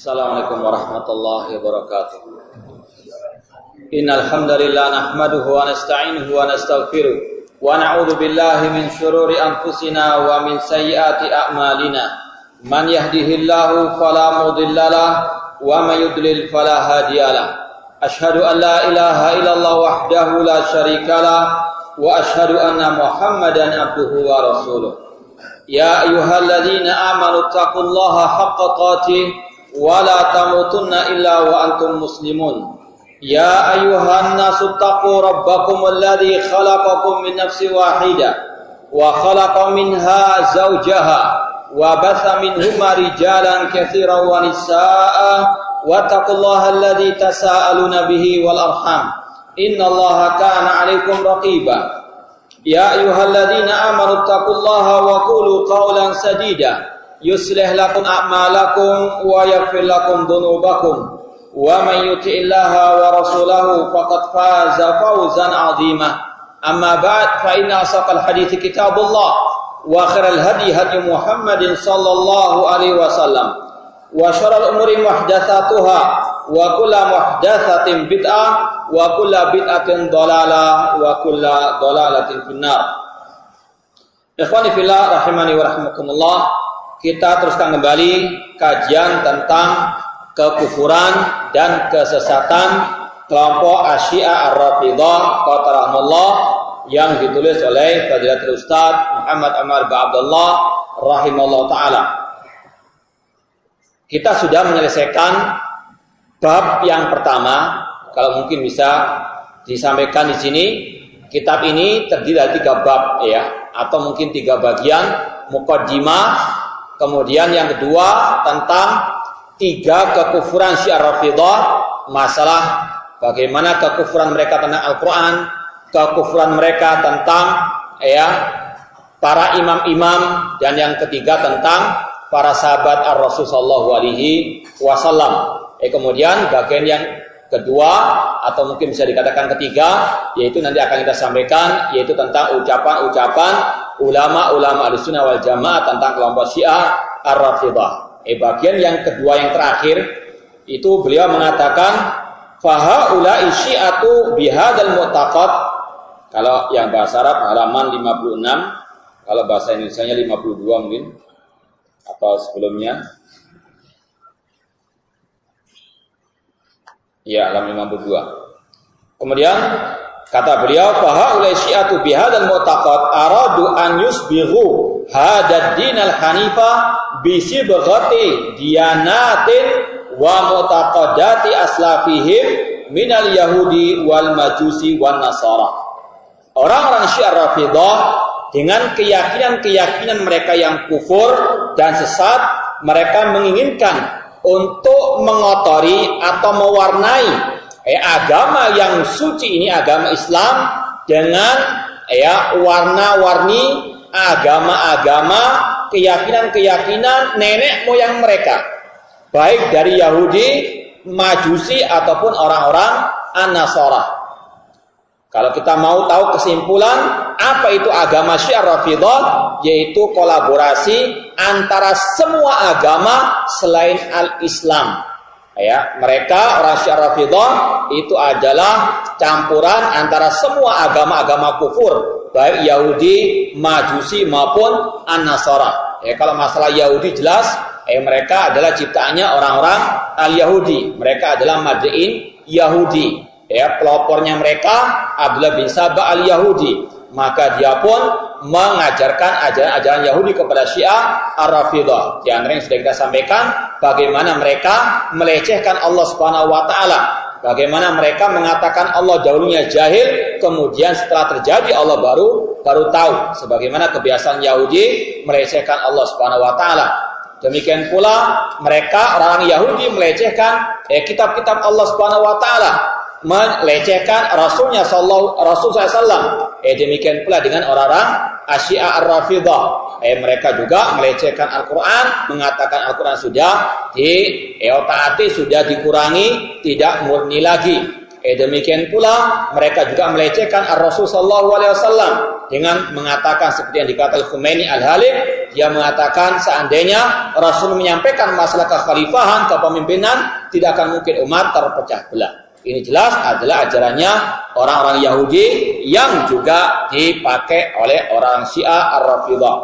Assalamualaikum warahmatullahi wabarakatuh. Innal hamdalillah nahmaduhu wa nasta'inuhu wa nastaghfiruh wa na'udzu billahi min shururi anfusina wa min sayyiati a'malina. Man yahdihillahu fala mudhillalah wa man yudlil fala hadiyalah. Asyhadu an la ilaha illallah wahdahu la syarikalah wa asyhadu anna Muhammadan abduhu wa rasuluh. Ya ayyuhalladzina amanu taqullaha haqqa tuqatih wa la tamutunna illa wa antum muslimun. Ya ayyuhan nasu taqu rabbakumul ladzi khalaqakum min nafsin wahidah wa khalaqa minha zawjaha wa batha minhuma rijalan katsiran wa nisaa'a wattaqullaha alladzi tasaaluna bihi wal arham innallaha kana 'alaikum raqiba. Ya ayyuhalladzina amanu taqullaha wa qulu qawlan sadida yuslih lakum a'malakum wa yaghfir lakum dhunubakum wa man yuti'illaha wa rasulahu faqad faza fawzan 'azima. Amma ba'd, fa inna asaqal hadithi kitabullah wa khairal hadi hadi Muhammadin sallallahu alaihi wasallam wa syarrul umuri muhdatsatuha wa kullu muhdatsatin bid'ah wa kullu bid'atin dhalalah wa kullu dhalalatin finnar. Ikhwani fillah rahimani wa rahimakumullah. Kita teruskan kembali kajian tentang kekufuran dan kesesatan kelompok Asyiah Ar-Rafidhah qatarahumullah yang ditulis oleh Fadilatul Ustaz Muhammad Amar bin Abdullah rahimahullah taala. Kita sudah menyelesaikan bab yang pertama. Kalau mungkin bisa disampaikan di sini, kitab ini terdiri dari 3 bab ya, atau mungkin 3 bagian. Muqaddimah. Kemudian yang kedua tentang 3 kekufuran Syiah Rafidhah, masalah bagaimana kekufuran mereka tentang Al-Quran, kekufuran mereka tentang para imam-imam, dan yang ketiga tentang para sahabat Ar-Rasul sallallahu alaihi wasallam. Kemudian bagian yang kedua atau mungkin bisa dikatakan ketiga, yaitu nanti akan kita sampaikan, yaitu tentang ucapan-ucapan ulama-ulama Ahlussunnah wal Jamaah tentang kelompok Syiah Ar-Rafidhah. Bagian yang kedua yang terakhir itu beliau mengatakan fahaula'i syi'atu bihadzal mu'taqad. Kalau yang bahasa Arab halaman 56, kalau bahasa Indonesianya 52 mungkin atau sebelumnya. Ya, halaman 52. Kemudian kata beliau fahaula'i syi'atu bihadzal mu'taqad aradu an yusbighu hadad dinal hanifah bisibghati diyanatin wa mu'taqadati aslafihim minal yahudi wal majusi wan nasara. Orang-orang Syiah Rafidhah dengan keyakinan-keyakinan mereka yang kufur dan sesat, mereka menginginkan untuk mengotori atau mewarnai agama yang suci ini, agama Islam, dengan warna-warni agama-agama, keyakinan-keyakinan nenek moyang mereka, baik dari Yahudi, Majusi ataupun orang-orang An-Nasara. Kalau kita mau tahu kesimpulan apa itu agama Syiah Rafidhah, yaitu kolaborasi antara semua agama selain al-Islam. Mereka orang Syiah Rafidhah itu adalah campuran antara semua agama-agama kufur, baik Yahudi, Majusi maupun An-Nasara. Kalau masalah Yahudi jelas, mereka adalah ciptaannya orang-orang al-Yahudi. Mereka adalah Madain Yahudi. Pelopornya mereka Abdullah bin Sabah al-Yahudi. Maka dia pun mengajarkan ajaran-ajaran Yahudi kepada Syiah Ar-Rafidhah. Di antara yang sudah kita sampaikan, bagaimana mereka melecehkan Allah Subhanahu wa taala. Bagaimana mereka mengatakan Allah dahulunya jahil, kemudian setelah terjadi Allah baru tahu. Sebagaimana kebiasaan Yahudi melecehkan Allah Subhanahu wa taala. Demikian pula mereka orang Yahudi melecehkan kitab-kitab Allah Subhanahu wa taala, melecehkan Rasulnya Rasul SAW. Demikian pula dengan orang-orang Asyiah Ar-Rafidhah. Mereka juga melecehkan Al-Quran, mengatakan Al-Quran sudah diotak-atik, sudah dikurangi, tidak murni lagi. Demikian pula mereka juga melecehkan Ar-Rasul sallallahu alaihi wasallam dengan mengatakan seperti yang dikatakan Khomeini Al-Halib, dia mengatakan seandainya Rasul menyampaikan masalah kekhalifahan, kepemimpinan, tidak akan mungkin umat terpecah belah. Ini jelas adalah ajarannya orang-orang Yahudi yang juga dipakai oleh orang Syiah Ar-Rafidhah.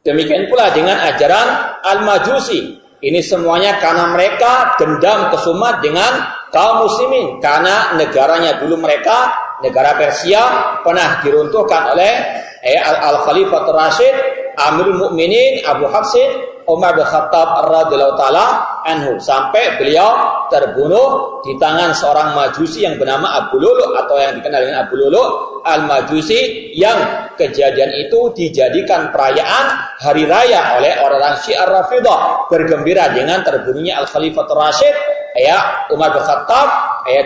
Demikian pula dengan ajaran Al-Majusi. Ini semuanya karena mereka dendam kesumat dengan kaum muslimin. Karena negaranya dulu mereka, negara Persia, pernah diruntuhkan oleh Al-Khalifatul Rasyid, Amirul Mukminin Abu Hafsin Umar bin Khattab radhiyallahu taala anhu, sampai beliau terbunuh di tangan seorang Majusi yang bernama Abu Lulu, atau yang dikenal dengan Abu Lulu Al-Majusi, yang kejadian itu dijadikan perayaan hari raya oleh orang-orang Syiah Rafidhah, bergembira dengan terbunuhnya Al-Khalifatul Rasyid Umar bin Khattab,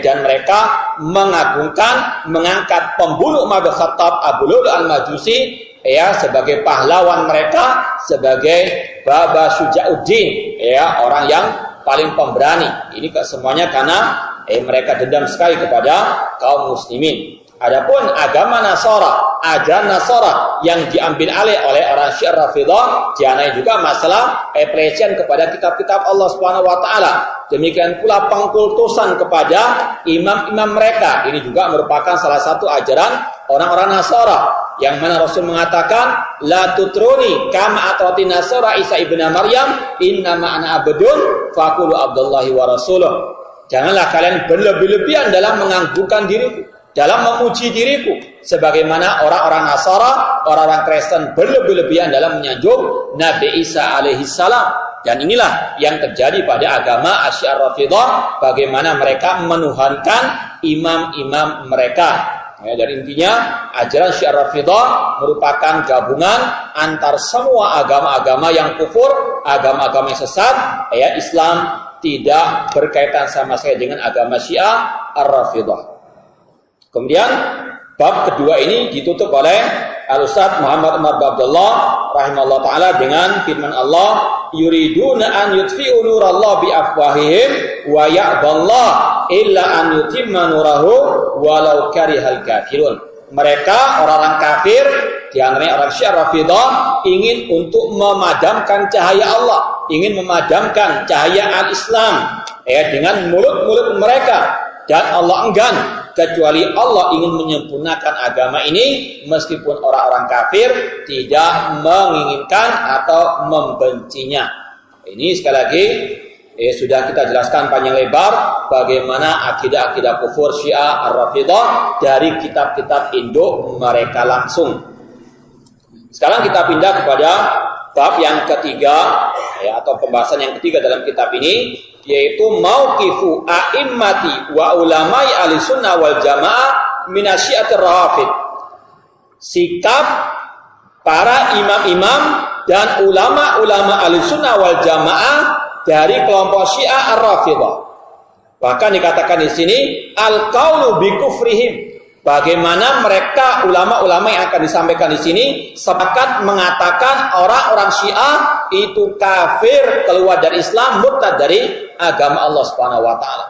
dan mereka mengagungkan, mengangkat pembunuh Umar bin Khattab Abu Lulu Al-Majusi sebagai pahlawan mereka, sebagai Baba Syuja'uddin, orang yang paling pemberani. Ini semuanya karena mereka dendam sekali kepada kaum muslimin. Adapun agama Nasara, ajaran Nasara yang diambil alih oleh orang Syiah Rafidhah, dianai juga masalah pelecehan kepada kitab-kitab Allah Subhanahu wa taala. Demikian pula pengkultusan kepada imam-imam mereka. Ini juga merupakan salah satu ajaran orang-orang Nasara, yang mana Rasul mengatakan, la tutruni kama atati Nasara Isa ibn Maryam, innama ana abdun faqulu Abdullahi wa rasuluh. Janganlah kalian berlebih-lebihan dalam menganggungkan diriku, dalam memuji diriku, sebagaimana orang-orang Nasara, orang-orang Kristen berlebih-lebihan dalam menyanjung Nabi Isa alaihi salam. Dan inilah yang terjadi pada agama Syiah Rafidhah, bagaimana mereka menuhankan imam-imam mereka. Dan intinya ajaran Syiah Rafidhah merupakan gabungan antar semua agama-agama yang kufur, agama-agama yang sesat. Islam tidak berkaitan sama sekali dengan agama Syiah Ar-Rafidhah. Kemudian bab kedua ini ditutup oleh Al-Ustaz Muhammad Umar bin Abdullah rahimahullah ta'ala dengan firman Allah, yuriduna an yutfi'u nurallah bi afwahihim wa ya'ballah illa an yutimma nurahu walau karihal kafirun. Mereka orang-orang kafir, di antaranya orang Syiah Rafidhah, ingin untuk memadamkan cahaya Allah, ingin memadamkan cahaya al-Islam dengan mulut-mulut mereka, dan Allah enggan kecuali Allah ingin menyempurnakan agama ini, meskipun orang-orang kafir tidak menginginkan atau membencinya. Ini sekali lagi sudah kita jelaskan panjang lebar bagaimana akidah-akidah kufur Syiah Ar-Rafidhah dari kitab-kitab induk mereka langsung. Sekarang kita pindah kepada bab yang ketiga, atau pembahasan yang ketiga dalam kitab ini, yaitu mauqifu a'immati wa ulamai ahlussunnah wal jamaah minasyiatir rawafid. Sikap para imam-imam dan ulama-ulama ahlussunnah wal jamaah dari kelompok Syiah Ar-Rafidhah. Bahkan dikatakan di sini al-qaulu bi kufrihim. Bagaimana mereka ulama-ulama yang akan disampaikan di sini sepakat mengatakan orang-orang Syiah itu kafir, keluar dari Islam, murtad dari agama Allah Subhanahu wa taala.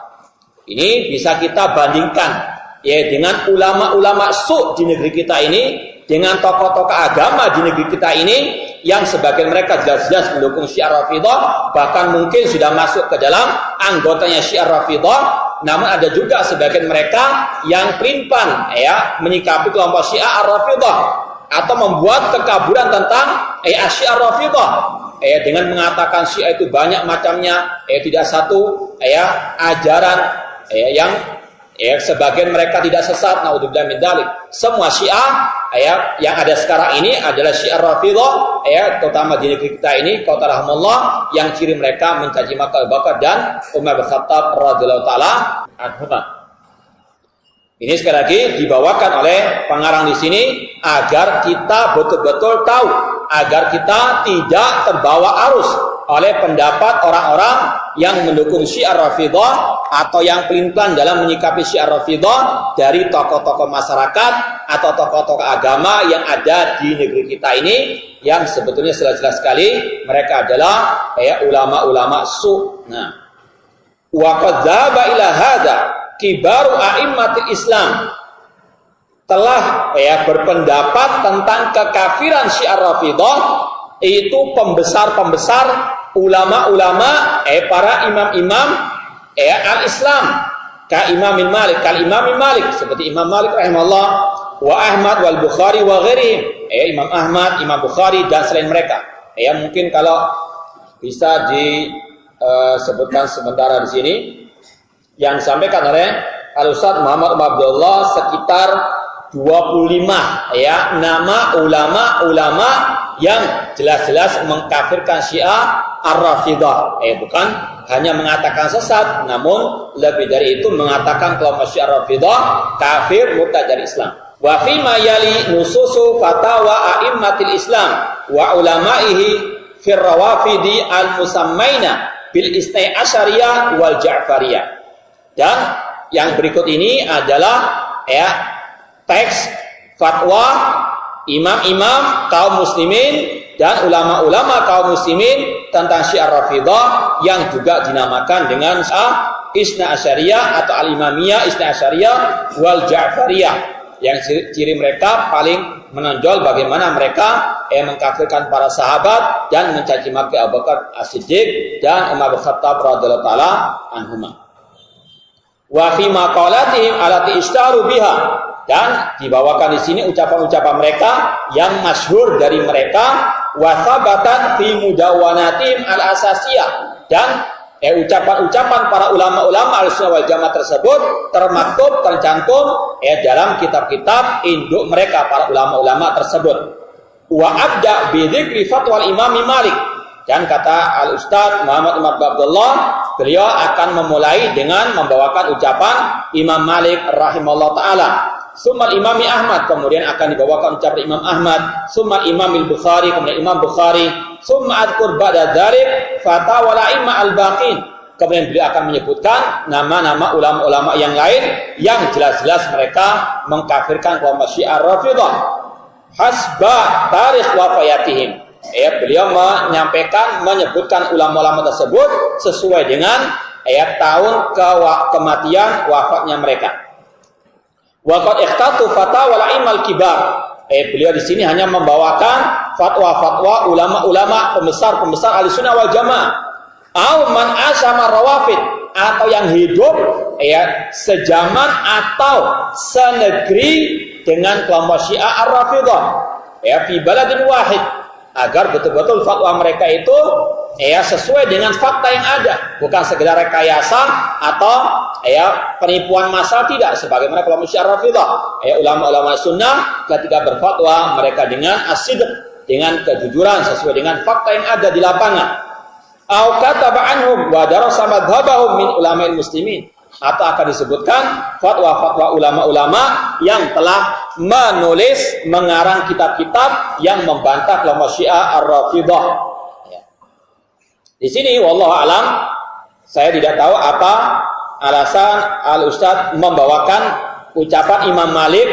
Ini bisa kita bandingkan dengan ulama-ulama su di negeri kita ini, dengan tokoh-tokoh agama di negeri kita ini, yang sebagian mereka jelas-jelas mendukung Syiah Rafidhah, bahkan mungkin sudah masuk ke dalam anggotanya Syiah Rafidhah. Namun ada juga sebagian mereka yang pelimpan menyikapi kelompok Syiah Ar-Rafidhah, atau membuat kekaburan tentang Syiah Rafidhah dengan mengatakan Syiah itu banyak macamnya, tidak satu ajaran yang sebagian mereka tidak sesat. Naudzubillah min dzalik. Semua Syiah yang ada sekarang ini adalah Syiah Rafidhah, terutama di negeri kita ini, qatarahumullah, yang ciri mereka mencaci maki Abu Bakar dan Umar bin Khattab radhiyallahu taala anhuma. Ini sekali lagi dibawakan oleh pengarang di sini agar kita betul-betul tahu, agar kita tidak terbawa arus oleh pendapat orang-orang yang mendukung Syiah Rafidhah atau yang pelin-pelan dalam menyikapi Syiah Rafidhah dari tokoh-tokoh masyarakat atau tokoh-tokoh agama yang ada di negeri kita ini, yang sebetulnya jelas-jelas sekali mereka adalah ulama-ulama su. Nah, wa qad dzaba ila hadza, kibaru a'immatil Islam telah berpendapat tentang kekafiran Syiah Rafidhah, itu pembesar-pembesar ulama-ulama para imam-imam al-Islam, ka Imam Malik seperti Imam Malik rahimahullah, wa Ahmad wal Bukhari wa ghairihim, Imam Ahmad, Imam Bukhari dan selain mereka. Mungkin kalau bisa disebutkan sementara di sini yang disampaikan oleh Al-Ustaz Muhammad Abdullah sekitar 25 nama ulama-ulama yang jelas-jelas mengkafirkan Syiah Ar-Rafidhah. Bukan hanya mengatakan sesat, namun lebih dari itu mengatakan kelompok Syiah Ar-Rafidhah kafir murtad dari Islam. Wa fi ma yali nususu fatawa a'immatil Islam wa ulamaihi fir rawafidi al-musammaina bil isnai asyariyah wal ja'fariyah. Dan yang berikut ini adalah teks fatwa imam-imam kaum muslimin dan ulama-ulama kaum muslimin tentang Syiah Rafidhah yang juga dinamakan dengan Isna Asyariyah atau Al-Imamiyah Isna Asyariyah wal Ja'fariyah, yang ciri mereka paling menonjol bagaimana mereka mengkafirkan para sahabat dan mencaci maki Abu Bakar As-Siddiq dan Umar bin Khattab radhiyallahu taala anhuma. Wa fi maqalatihim allati ishtaru biha, dan dibawakan di sini ucapan-ucapan mereka yang masyhur dari mereka, wa thabatan fi mudawwanatihim al-asasiyah, dan ucapan-ucapan para ulama-ulama Ahlussunnah wal Jamaah tersebut termaktub, tercantum dalam kitab-kitab induk mereka para ulama-ulama tersebut. Wa abda bi dzikri fatwa Imam Malik, dan kata Al-Ustaz Muhammad Abdullah, beliau akan memulai dengan membawakan ucapan Imam Malik rahimahullah taala. Summal Imami Ahmad, kemudian akan dibawakan ucapan Imam Ahmad. Summal Imamil Bukhari, kemudian Imam Bukhari. Summa adkur ba'da dzalik fatawa al-a'immah al-baqin, kemudian beliau akan menyebutkan nama-nama ulama-ulama yang lain yang jelas-jelas mereka mengkafirkan kelompok Syiah Rafidhah hasba tarikh wafayatihim. Beliau menyebutkan ulama-ulama tersebut sesuai dengan tahun kematian wafatnya mereka. Wa qad ikhtatu fatawa al-a'immal kibar. Beliau di sini hanya membawakan fatwa-fatwa ulama-ulama pembesar-pembesar Ahlussunnah wal Jamaah. Au man asama rawafid, atau yang hidup sejaman atau senegeri dengan kelompok Syiah Ar-Rafidhah fi baladin wahid, agar betul-betul fatwa mereka itu sesuai dengan fakta yang ada, bukan sekedar rekayasa atau penipuan massal, tidak, sebagaimana kelompok Syiah Rafidhah. Ulama-ulama sunnah ketika berfatwa mereka dengan as-sidq, dengan kejujuran sesuai dengan fakta yang ada di lapangan. Au kataba anhum wa darasa madhhabahum min ulama'il muslimin, atau akan disebutkan fatwa-fatwa ulama-ulama yang telah menulis, mengarang kitab-kitab yang membantah kelompok Syiah Ar-Rafidhah. Di sini wallahu alam, saya tidak tahu apa alasan Al-Ustaz membawakan ucapan Imam Malik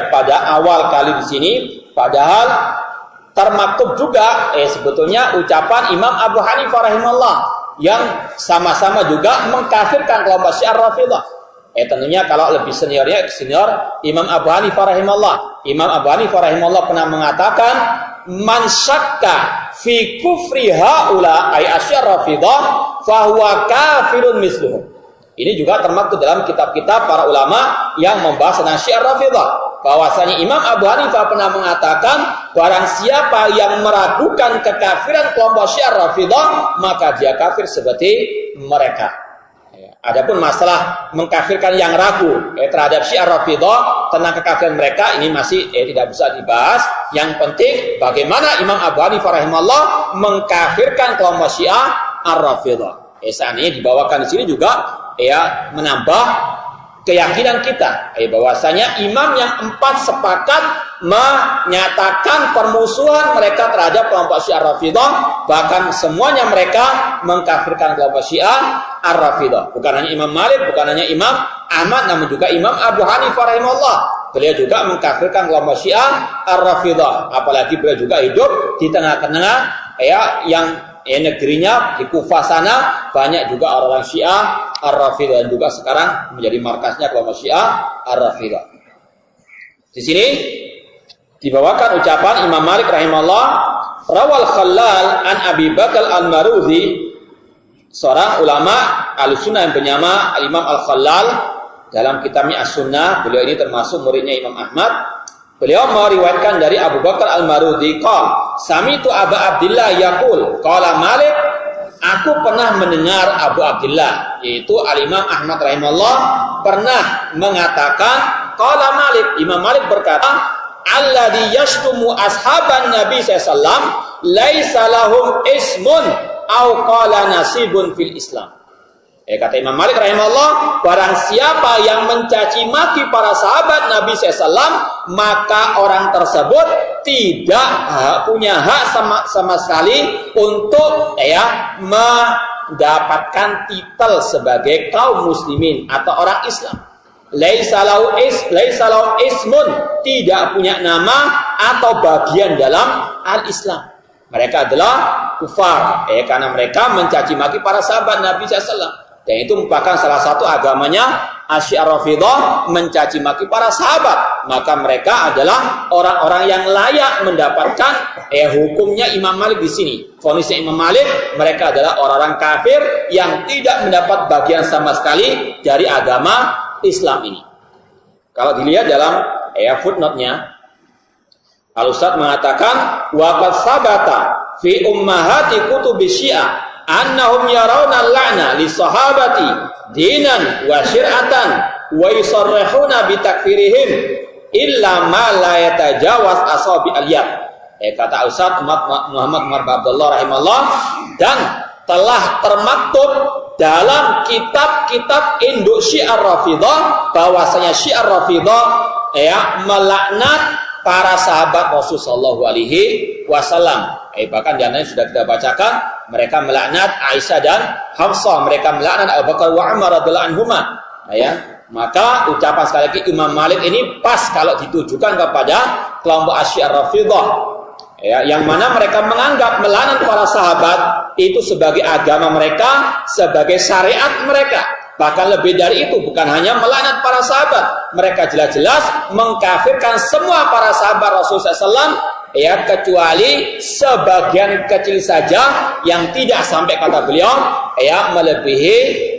pada awal kali di sini, padahal termaktub juga sebetulnya ucapan Imam Abu Hanifah rahimahullah yang sama-sama juga mengkafirkan kelompok Syiah Rafidhah. Tentunya kalau lebih senior Imam Abu Hanifah rahimahullah. Imam Abu Hanifah rahimahullah pernah mengatakan, man syakka fi kufri haula ay Syiah Rafidhah fa huwa kafirun misluhum. Ini juga termaktub dalam kitab-kitab para ulama yang membahas tentang Syiah Rafidhah. Bahwasanya Imam Abu Hanifah pernah mengatakan, barang siapa yang meragukan kekafiran kelompok Syiah Rafidhah, maka dia kafir seperti mereka. Adapun masalah mengkafirkan yang ragu terhadap Syiah Rafidhah tentang kekafiran mereka, ini masih tidak bisa dibahas. Yang penting bagaimana Imam Abu Hanifah rahimahullah mengkafirkan kelompok Syiah Ar-Rafidhah. Seandainya dibawakan di sini juga menambah keyakinan kita bahwasanya imam yang 4 sepakat menyatakan permusuhan mereka terhadap kelompok Syiah Rafidhah, bahkan semuanya mereka mengkafirkan kelompok Syiah Ar-Rafidhah. Bukan hanya Imam Malik, bukan hanya Imam Ahmad, namun juga Imam Abu Hanifah rahimahullah. Beliau juga mengkafirkan kelompok Syiah Ar-Rafidhah. Apalagi beliau juga hidup di tengah-tengah yang negerinya di Kufah sana banyak juga orang-orang Syiah Ar-Rafidah, dan juga sekarang menjadi markasnya kelompok Syiah Ar-Rafidah. Di sini dibawakan ucapan Imam Malik rahimahullah, rawal Khallal an Abi Bakar al-Marudhi, seorang ulama Ahlussunnah yang bernama Al-Imam Al-Khallal, dalam kitabnya As-Sunnah. Beliau ini termasuk muridnya Imam Ahmad. Beliau meriwayatkan dari Abu Bakar Al-Marudhi qala sami'tu Aba Abdillah yaqul qala Malik, aku pernah mendengar Abu Abdillah yaitu Al-Imam Ahmad rahimahullah pernah mengatakan qala Malik, Imam Malik berkata, alladzi yashtumu ashaban Nabi sallallahu alaihi wasallam laisa lahum ismun au qala nasibun fil Islam. Kata Imam Malik rahimahullah, barang siapa yang mencaci maki para sahabat Nabi SAW, maka orang tersebut tidak punya hak sama sekali untuk mendapatkan titel sebagai kaum muslimin atau orang Islam. Laisa lahu ismun, tidak punya nama atau bagian dalam al-Islam. Mereka adalah kufar, karena mereka mencaci maki para sahabat Nabi SAW. Dan itu merupakan salah satu agamanya Syiah Rafidah, mencaci maki para sahabat. Maka mereka adalah orang-orang yang layak mendapatkan hukumnya Imam Malik di sini. Vonisnya Imam Malik, mereka adalah orang-orang kafir yang tidak mendapat bagian sama sekali dari agama Islam ini. Kalau dilihat dalam footnote-nya, Al-Ustadz mengatakan waqad sabata fi ummahati kutubi Syiah annahum yarawna al-la'na li sahabati dinan wa syir'atan wa yusarrihuna bi takfirihim illa ma la yatajawaz asabi al-yad. Kata Ustaz Muhammad Umar Abdullah rahimahullah, dan telah termaktub dalam kitab-kitab induk Syiah Rafidah bahwasanya Syiah Rafidah melaknat para sahabat Rasul sallallahu alaihi wasallam. Bahkan di antaranya sudah kita bacakan, mereka melaknat Aisyah dan Hafsah, mereka melaknat Abu Bakar wa Umar radhiyallahu anhuma. Maka ucapan sekali lagi Imam Malik ini pas kalau ditujukan kepada kelompok Syiah Rafidah, yang mana mereka menganggap melaknat para sahabat itu sebagai agama mereka, sebagai syariat mereka. Bahkan lebih dari itu, bukan hanya melaknat para sahabat, mereka jelas-jelas mengkafirkan semua para sahabat Rasulullah SAW, kecuali sebagian kecil saja yang tidak sampai kata beliau melebihi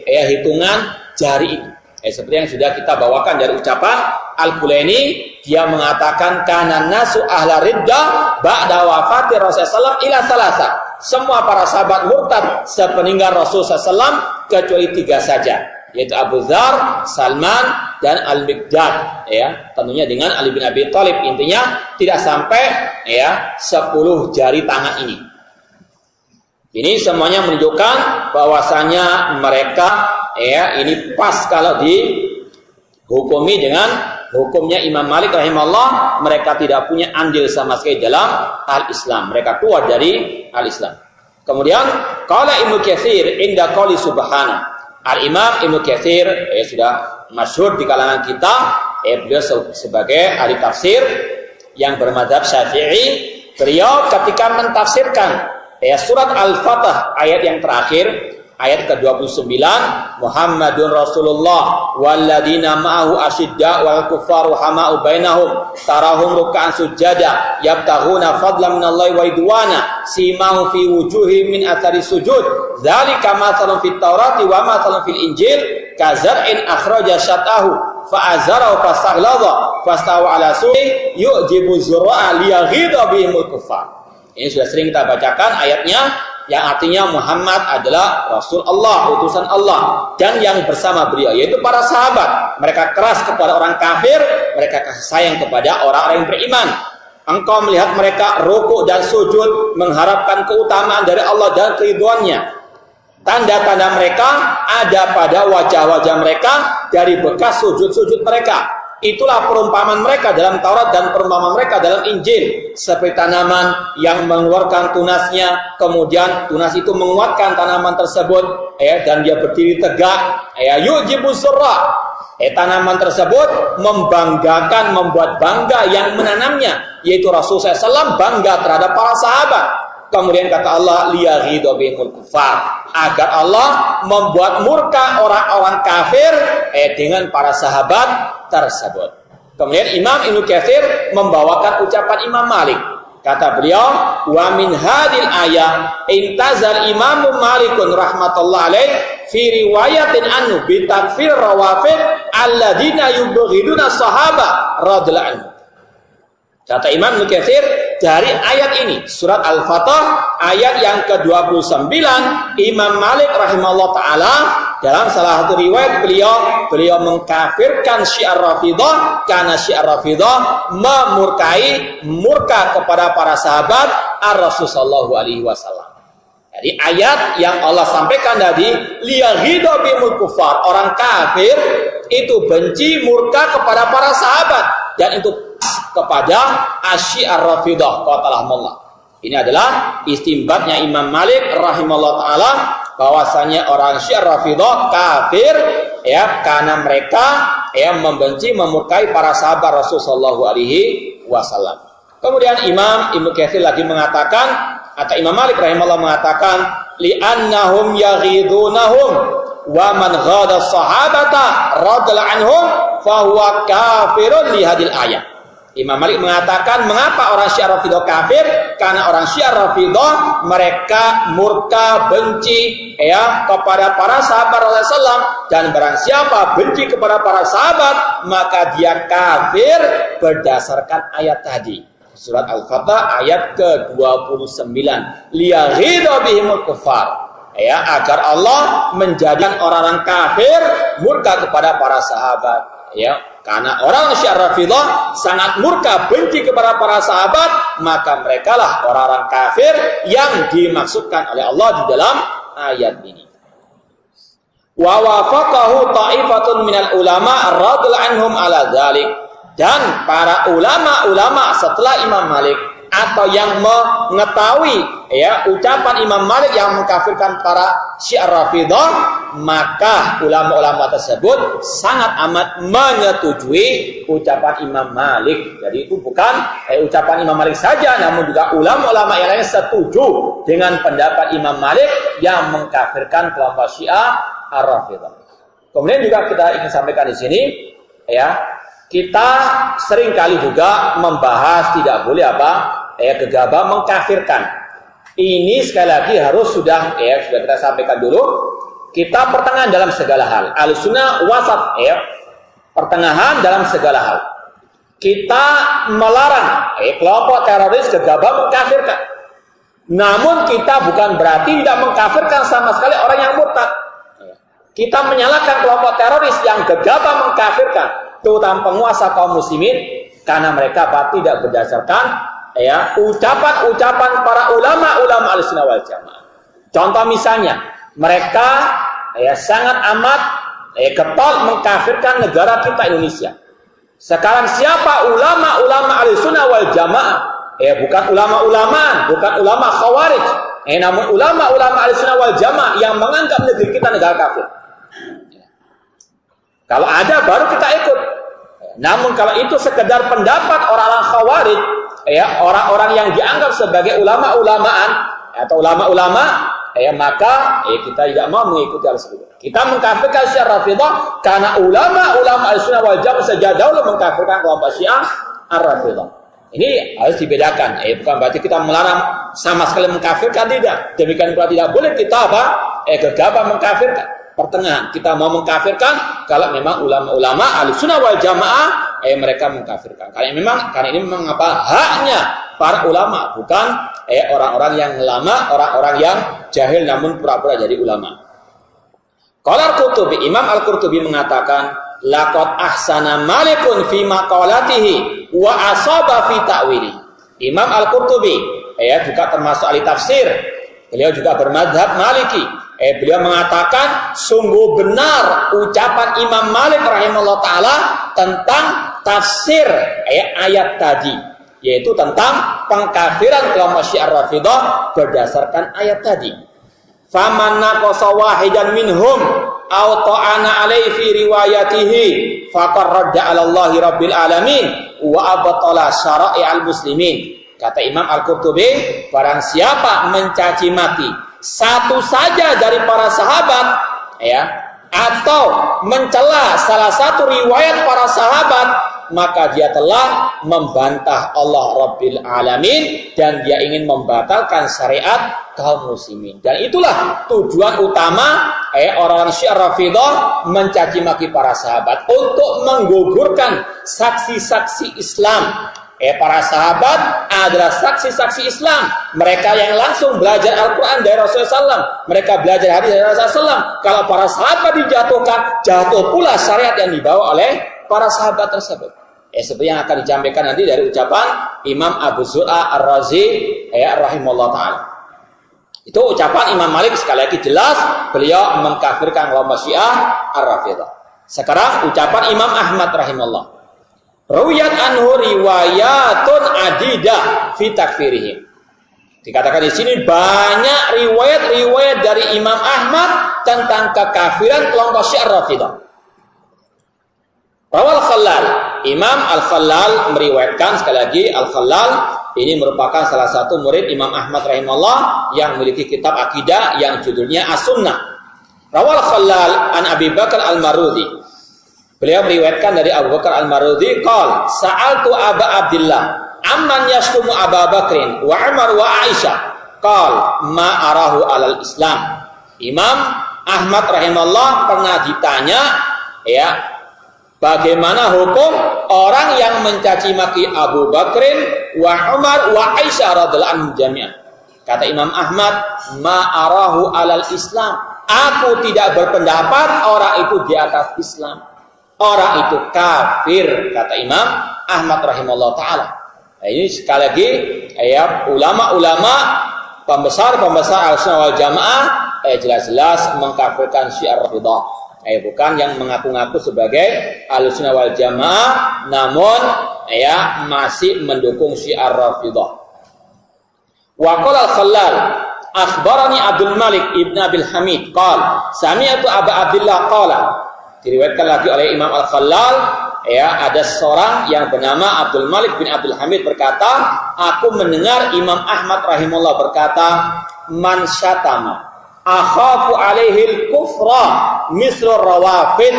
hitungan jari ini. Seperti yang sudah kita bawakan dari ucapan Al-Kulaini, dia mengatakan kana nasu ahla ridda ba'da wafati Rasulullah SAW ila salasa. Semua para sahabat murtad sepeninggal Rasulullah SAW kecuali 3 saja, yaitu Abu Dzar, Salman, dan Al-Miqdad. Tentunya dengan Ali bin Abi Thalib. Intinya tidak sampai 10 jari tangan ini. Ini semuanya menunjukkan bahwasanya mereka ini pas kalau dihukumi dengan hukumnya Imam Malik rahimahullah. Mereka tidak punya andil sama sekali dalam al-Islam, mereka keluar dari al-Islam. Kemudian qala Ibnu Katsir inda qouli subhana, Al-Imam Ibnu Katsir sudah masyhur di kalangan kita, beliau sebagai ahli tafsir yang bermadzhab Syafi'i. Beliau ketika mentafsirkan surat Al-Fatah ayat yang terakhir, ayat ke-29, Muhammadun Rasulullah walladzina ma'ahu asyidda wal kuffaru hama'u bainahum tarahum ruk'an sujada yabtaghuna fadlan minallahi wa ridwana simahu fi wujuhihim min athari sujud dzalika mathalun fit taurati wa mathalun fil injil kazar'in akhraja syatahu fa'azarahu fastaghladha fastawa ala su'i yu'jibu zurra'a liyaghidha bihimul kuffar. Ini sudah sering kita bacakan ayatnya, yang artinya Muhammad adalah Rasul Allah, utusan Allah, dan yang bersama beliau yaitu para sahabat. Mereka keras kepada orang kafir, mereka kasih sayang kepada orang-orang yang beriman. Engkau melihat mereka rukuk dan sujud mengharapkan keutamaan dari Allah dan keridhoannya. Tanda-tanda mereka ada pada wajah-wajah mereka dari bekas sujud-sujud mereka. Itulah perumpamaan mereka dalam Taurat dan perumpamaan mereka dalam Injil, seperti tanaman yang mengeluarkan tunasnya, kemudian tunas itu menguatkan tanaman tersebut, dan dia berdiri tegak. Yujibu surra, tanaman tersebut membanggakan, membuat bangga yang menanamnya, yaitu Rasulullah SAW bangga terhadap para sahabat. Kemudian kata Allah, liyaghidha bihimul kufar, agar Allah membuat murka orang-orang kafir dengan para sahabat tersebut. Kemudian Imam Ibnu Katsir membawakan ucapan Imam Malik. Kata beliau, wa min hadil ayat intazal Imam Malikun rahmatullah alaih fi riwayatin anhu bi takfir rawafid alladziina yubghiduna sahaba radhiyallahu anhu. Kata Imam Ibnu Katsir, dari ayat ini surat Al-Fatah ayat yang ke-29, Imam Malik rahimahullah taala dalam salah satu riwayat beliau mengkafirkan Syiah Rafidhah karena Syiah Rafidhah murka kepada para sahabat Ar-Rasul sallallahu alaihi wasallam. Jadi ayat yang Allah sampaikan tadi, liyaghidha bihimul kufar, orang kafir itu benci murka kepada para sahabat, dan itu kepada Syiah Rafidhah qatalahumullah. Ini adalah istimbatnya Imam Malik rahimahullah taala, bahwasanya orang Syiah Rafidhah kafir karena mereka membenci memurkai para sahabat Rasul sallallahu alaihi wasallam. Kemudian Imam Ibnu Katsir lagi mengatakan, atau Imam Malik rahimahullah mengatakan, li'annahum yaghidunahum wa man ghada sahabata radhiyallahu anhum fa huwa kafirun li hadil ayat. Imam Malik mengatakan, mengapa orang Syiah Rafidhah kafir? Karena orang Syiah Rafidhah mereka murka, benci kepada para sahabat Rasulullah, dan barang siapa benci kepada para sahabat maka dia kafir berdasarkan ayat tadi. Surat Al-Fatah ayat ke-29. Liyaghidha bihimul kufar. Agar Allah menjadikan orang-orang kafir murka kepada para sahabat. Karena orang Syiah Rafidhah sangat murka, benci kepada para sahabat, maka merekalah orang-orang kafir yang dimaksudkan oleh Allah di dalam ayat ini. Wa wafaqahu ta'ifatun minal ulama radhiyallahu anhum ala dzalik. Dan para ulama-ulama setelah Imam Malik, atau yang mengetahui ucapan Imam Malik yang mengkafirkan para Syiah Rafidhah, maka ulama-ulama tersebut sangat amat menyetujui ucapan Imam Malik. Jadi itu bukan ucapan Imam Malik saja, namun juga ulama-ulama yang lain setuju dengan pendapat Imam Malik yang mengkafirkan kelompok Syiah Ar-Rafidhah. Kemudian juga kita ingin sampaikan di sini, kita seringkali juga membahas tidak boleh gegabah mengkafirkan. Ini sekali lagi harus sudah kita sampaikan dulu. Kita pertengahan dalam segala hal. Ahlussunnah wasat, pertengahan dalam segala hal. Kita melarang kelompok teroris gegabah mengkafirkan. Namun kita bukan berarti tidak mengkafirkan sama sekali orang yang murtad. Kita menyalahkan kelompok teroris yang gegabah mengkafirkan, terutama penguasa kaum muslimin, karena mereka tidak berdasarkan ucapan-ucapan para ulama-ulama Ahlussunnah wal Jamaah. Contoh misalnya, mereka sangat amat getol mengkafirkan negara kita Indonesia. Sekarang siapa ulama-ulama Ahlussunnah wal Jamaah? Bukan ulama-ulama, bukan ulama khawarij, namun ulama-ulama Ahlussunnah wal Jamaah yang menganggap negeri kita negara kafir. Kalau ada baru kita ikut. Namun kalau itu sekedar pendapat orang-orang khawarij, orang-orang yang dianggap sebagai ulama-ulamaan atau ulama-ulama, maka kita tidak mau mengikuti hal tersebut. Kita mengkafirkan Syiah Rafidhah karena ulama-ulama Ahlussunnah wal Jamaah sejak dahulu mengkafirkan kelompok Syiah Ar-Rafidhah. Ini harus dibedakan. Bukan berarti kita melarang sama sekali mengkafirkan, tidak. Demikian pula tidak boleh kita gegabah mengkafirkan. Pertengahan kita mau mengkafirkan kalau memang ulama-ulama Ahlussunnah wal Jamaah mereka mengkafirkan. Karena ini memang haknya para ulama, bukan orang-orang yang lama, orang-orang yang jahil namun pura-pura jadi ulama. Qala Al-Qurtubi, Imam Al-Qurtubi mengatakan, laqad ahsana Malikun fi maqalatihi wa asaba fi ta'wili. Imam Al-Qurtubi juga termasuk ahli tafsir. Beliau juga bermadzhab Maliki. Beliau mengatakan sungguh benar ucapan Imam Malik rahimahullah taala tentang tafsir ayat tadi, yaitu tentang pengkafiran kelompok Syiah Rafidhah berdasarkan ayat tadi. Faman naqasa wahidan minhum aw ta'ana alaihi fi riwayatihi faqad radda 'ala Allahi rabbil alamin wa abtala syara'i'al muslimin. Kata Imam Al-Qurtubi, barang siapa mencaci maki satu saja dari para sahabat, ya, atau mencela salah satu riwayat para sahabat, maka dia telah membantah Allah Rabbil Alamin dan dia ingin membatalkan syariat kaum muslimin. Dan itulah tujuan utama orang-orang Syiah Rafidhah mencaci maki para sahabat, untuk menggugurkan saksi-saksi Islam. Para sahabat adalah saksi-saksi Islam. Mereka yang langsung belajar Al-Quran dari Rasulullah SAW. Mereka belajar hadis dari Rasulullah SAW. Kalau para sahabat dijatuhkan, jatuh pula syariat yang dibawa oleh para sahabat tersebut. Seperti yang akan disampaikan nanti dari ucapan Imam Abu Zur'a Ar-Razi rahimahullah ta'ala. Itu ucapan Imam Malik, sekali lagi jelas beliau mengkafirkan kelompok Syiah Ar-Rafidhah. Sekarang ucapan Imam Ahmad rahimahullah. Ruwiyat anhu riwayatun adidah fi takfirihim. Dikatakan di sini banyak riwayat-riwayat dari Imam Ahmad tentang kekafiran kelompok Syiah Rafidhah. Rawal Khallal, Imam Al-Khallal meriwayatkan, sekali lagi Al-Khallal ini merupakan salah satu murid Imam Ahmad rahimahullah yang memiliki kitab akidah yang judulnya As-Sunnah. Rawal Khallal an Abi Bakar Al-Marudhi. Beliau meriwayatkan dari Abu Bakar Al-Marudhi, qala sa'altu Aba Abdillah amman yashtumu Aba Bakrin wa Umar wa Aisyah, qala ma arahu alal Islam. Imam Ahmad rahimahullah pernah ditanya, ya, bagaimana hukum orang yang mencaci maki Abu Bakrin wa Umar wa Aisyah radhiyallahu anhum jami'an. Kata Imam Ahmad, ma arahu alal Islam. Aku tidak berpendapat orang itu di atas Islam. Orang itu kafir, kata Imam Ahmad rahimahullah ta'ala. Nah, ini sekali lagi, ya, ulama-ulama pembesar-pembesar Ahlussunnah wal Jamaah jelas-jelas mengkafirkan Syiah Rafidhah. Bukan yang mengaku-ngaku sebagai Ahlussunnah wal Jamaah, namun ya masih mendukung Syiah Rafidhah. Wa qala Al-Khallal akhbarani Abdul Malik ibn Abil Hamid qala sami'tu Aba Abdillah qala. Diriwayatkan lagi oleh Imam Al-Khallal, ya, ada seorang yang bernama Abdul Malik bin Abdul Hamid berkata, aku mendengar Imam Ahmad rahimahullah berkata, man syatama akhafu alaihil kufra misrur rawafid.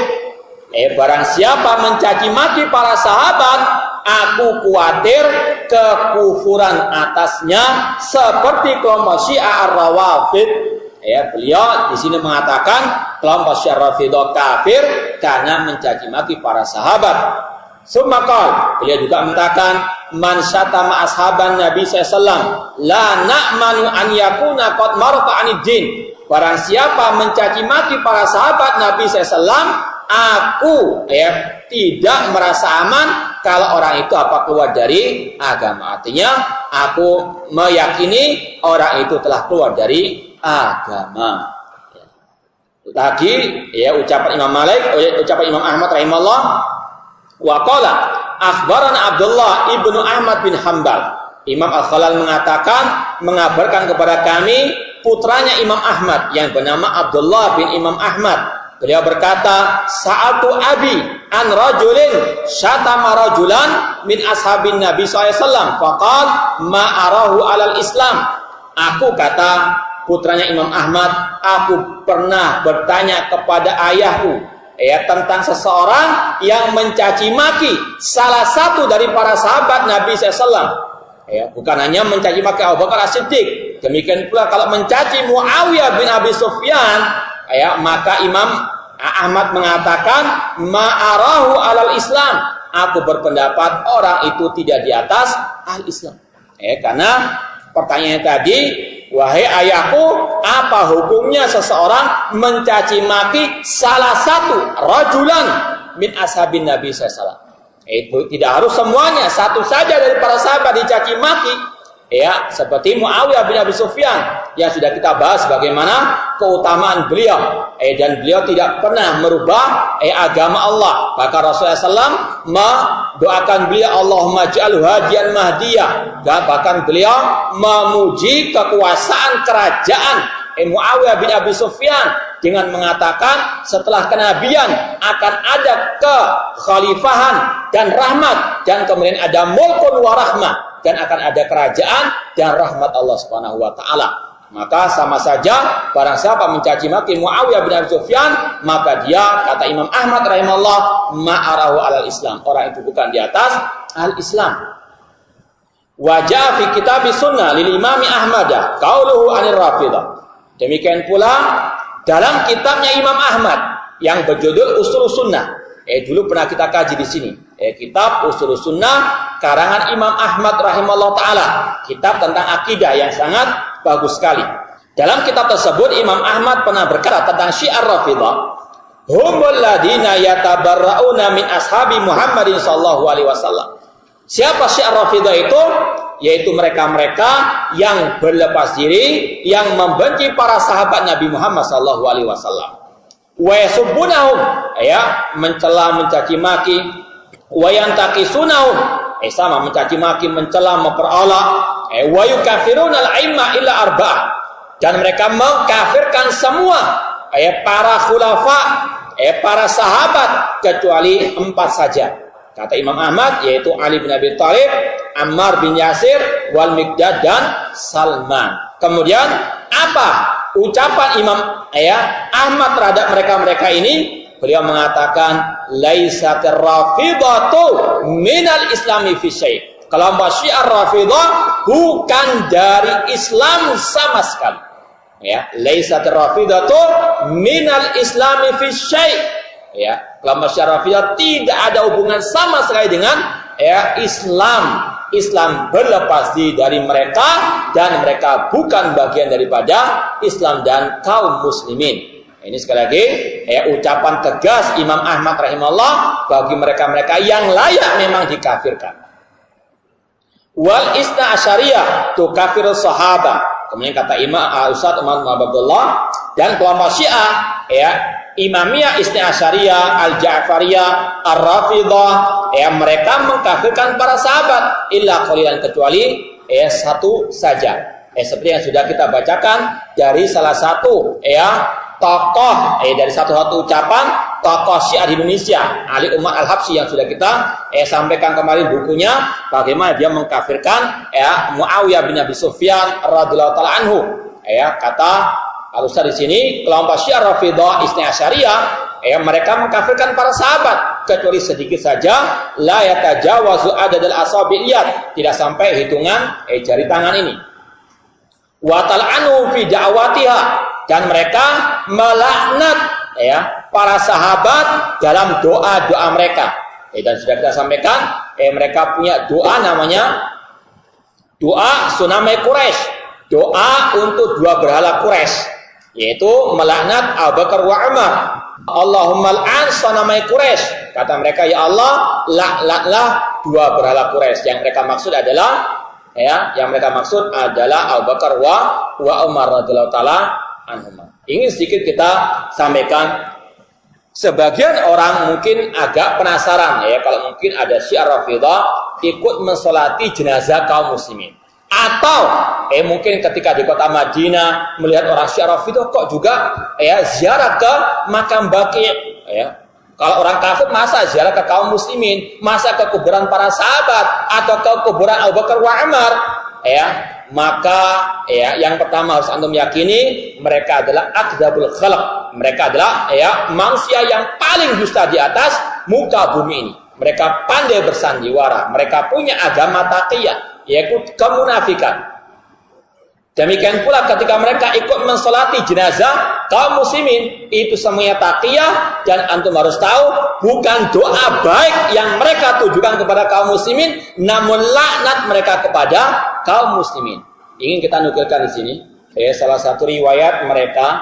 Barang siapa mencaci maki para sahabat, aku khawatir kekufuran atasnya seperti kelompok Syiah Ar-Rawafid. Beliau di sini mengatakan kelompok Syiah Rafidhah kafir karena mencaci maki para sahabat. Sumakal, beliau juga mengatakan man syatama ashaban Nabi SAW la na'manu an yakuna qad marfa anid din. Barang siapa mencaci maki para sahabat Nabi SAW, aku tidak merasa aman kalau orang itu keluar dari agama. Artinya aku meyakini orang itu telah keluar dari agama. Lagi, ya, ucapan Imam Malik, ucapan Imam Ahmad rahimahullah, wa qala akhbarana Abdullah ibnu Ahmad bin Hanbal. Imam Al-Khallal mengabarkan kepada kami putranya Imam Ahmad yang bernama Abdullah bin Imam Ahmad. Beliau berkata, sa'atu abi an rajulin syatama rajulan min ashabin Nabi SAW faqal ma arahu alal Islam. Aku, kata putranya Imam Ahmad, aku pernah bertanya kepada ayahku, ya, tentang seseorang yang mencaci maki salah satu dari para sahabat Nabi SAW. Bukan hanya mencaci maki Abu Bakar As-Siddiq, demikian pula kalau mencaci Muawiyah bin Abi Sufyan, maka Imam Ahmad mengatakan ma'arahu alal Islam. Aku berpendapat orang itu tidak di atas al-Islam. Karena pertanyaannya tadi, wahai ayahku, apa hukumnya seseorang mencaci maki salah satu rajulan min ashabin Nabi SAW? Itu tidak harus semuanya, satu saja dari para sahabat dicaci maki. Seperti Muawiyah bin Abi Sufyan yang sudah kita bahas bagaimana keutamaan beliau, dan beliau tidak pernah merubah agama Allah. Bahkan Rasulullah SAW mendoakan beliau, Allahumma ja'alhu hadiyan mahdiyah. Dan bahkan beliau memuji kekuasaan kerajaan Muawiyah bin Abi Sufyan dengan mengatakan setelah kenabian akan ada kekhalifahan dan rahmat, dan kemudian ada mulkun wa rahmah. dan akan ada kerajaan dan rahmat Allah Subhanahu wa taala. Maka sama saja barang siapa mencaci maki Muawiyah bin Abi Sufyan, maka dia, kata Imam Ahmad rahimahullah, ma'arahu alal Islam. Orang itu bukan di atas al-Islam. Wajah fi kitab sunnah lil Imam Ahmad qauluhu anir Rafidah. Demikian pula dalam kitabnya Imam Ahmad yang berjudul Ushul Sunnah. Dulu pernah kita kaji di sini. Kitab Ushul Sunnah karangan Imam Ahmad rahimahullah taala. Kitab tentang akidah yang sangat bagus sekali. Dalam kitab tersebut Imam Ahmad pernah berkata tentang Syiar Rafidah, humul ladina yatabarrauna min ashabi Muhammadin sallallahu alaihi wasallam. Siapa Syiar Rafidah itu? Yaitu mereka-mereka yang berlepas diri, yang membenci para sahabat Nabi Muhammad sallallahu alaihi wasallam. Wa yasubbunahum, mencela, mencaci maki, wa yantaqisunahum, sama mencaci maki, mencela, memperolok, wa yukafiruna al-aimma illa arba'ah, dan mereka mengkafirkan semua para khulafa, para sahabat kecuali 4 saja. Kata Imam Ahmad, yaitu Ali bin Abi Thalib, Ammar bin Yasir, Wal Miqdad dan Salman. Kemudian apa ucapan Imam Ahmad terhadap mereka-mereka ini? Beliau mengatakan laisatir rafidatu minal islami fi syai'. Kelompok Syiar Rafidah bukan dari Islam sama sekali. Laisatir rafidatu minal islami fi syai'. Kelompok Syiar Rafidah tidak ada hubungan sama sekali dengan Islam. Islam berlepas diri dari mereka dan mereka bukan bagian daripada Islam dan kaum muslimin. Ini sekali lagi ucapan tegas Imam Ahmad rahimahullah bagi mereka-mereka yang layak memang dikafirkan. Wal isna asyariyah tukafirus sahabat. Kemudian kata Imam Ustaz Umar bin Abdullah, dan kelompok Syiah Imamiyah, Isna Asyariyah, Al-Ja'fariyah, Ar-Rafidah, mereka mengkafirkan para sahabat illa qalilan, kecuali satu saja. Seperti yang sudah kita bacakan dari salah satu tokoh dari satu ucapan tokoh Syiah di Indonesia, Ali Umar Al-Habsyi, yang sudah kita sampaikan kemarin bukunya, bagaimana dia mengkafirkan Muawiyah bin Abi Sufyan radhiyallahu taala anhu. Kata Al-Ustaz di sini, kelompok Syiar Rafidah Isna Asyariyah, mereka mengkafirkan para sahabat kecuali sedikit saja, la yatajawazu adadal asabi'iyat, tidak sampai hitungan jari tangan ini. Wa tal'anu fi da'watiha, dan mereka melaknat para sahabat dalam doa-doa mereka. Dan sudah kita sampaikan, mereka punya doa namanya doa Sunamai Quraisy, doa untuk 2 berhala Quraisy, yaitu melaknat Abu Bakar wa Umar. Allahumma al'an sanamai Quraisy. Kata mereka, ya Allah, laknatlah 2 berhala Quraisy. Yang mereka maksud adalah Abu Bakar wa Umar radhiyallahu taala anhuma. Ingin sedikit kita sampaikan, sebagian orang mungkin agak penasaran kalau mungkin ada Syiar Rafidah ikut mensolati jenazah kaum muslimin. Atau mungkin ketika di kota Madinah melihat orang Syiar Rafidah kok juga ziarah ke makam Baqi'. Kalau orang kafir masa ziarah ke kaum muslimin, masa ke kuburan para sahabat atau ke kuburan Abu Bakar wa Umar. Maka yang pertama harus antum yakini, mereka adalah akdzabul khalq. Mereka adalah manusia yang paling dusta di atas muka bumi ini. Mereka pandai bersandiwara, mereka punya agama taqiyah, yaitu kemunafikan. Demikian pula ketika mereka ikut mensolati jenazah kaum muslimin, itu semuanya taqiyah, dan antum harus tahu bukan doa baik yang mereka tujukan kepada kaum muslimin, namun laknat mereka kepada kaum muslimin. Ingin kita nukilkan di sini salah satu riwayat mereka